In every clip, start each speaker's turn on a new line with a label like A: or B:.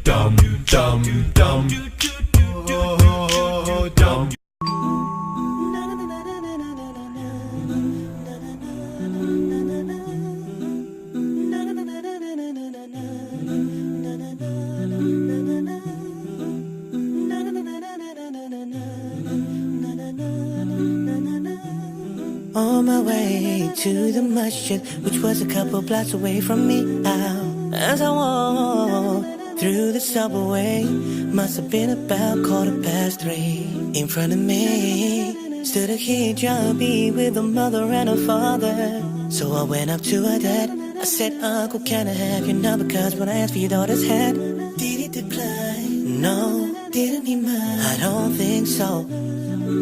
A: dum dum dum oh, dum.
B: On my way to the masjid, which was a couple blocks away from me. As I walked through the subway, must have been about 3:15. In front of me stood a hijabi with a mother and a father. So I went up to her dad. I said, Uncle, can I have your number? Cause when I asked for your daughter's hand, did he decline? No, didn't he mind? I don't think so.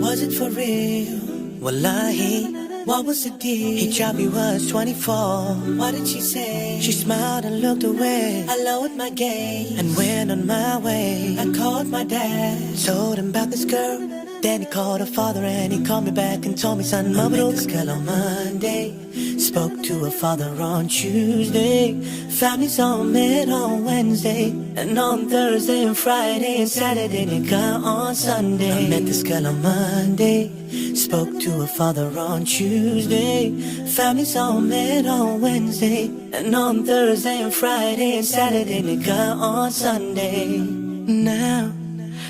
B: Was it for real? Wallahi, what was the deal? Hijabi was 24. What did she say? She smiled and looked away. I lowered my gaze and went on my way. I called my dad, told him about this girl. Then he called her father and he called me back and told me, son, I met this girl on Monday, spoke to her father on Tuesday, families all met on Wednesday, and on Thursday and Friday and Saturday they got on Sunday. I met this girl on Monday, spoke to her father on Tuesday, families all met on Wednesday, and on Thursday and Friday and Saturday they got on Sunday. Now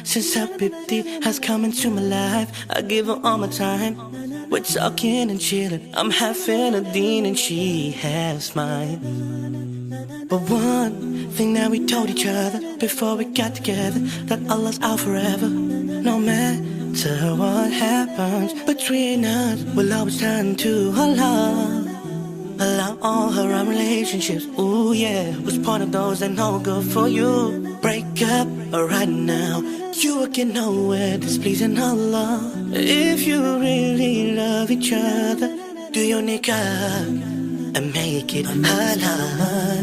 B: since her Habibti has come into my life, I give her all my time. We're talking and chilling, I'm half in a deen and she has mine. But one thing that we told each other before we got together, that Allah's out forever. No matter what happens between us, we'll always turn to Allah. Allow all her own relationships, ooh yeah, was part of those that no good for you. Break up right now, you will get nowhere displeasing Allah. If you really love each other, do your nikah and make it halal.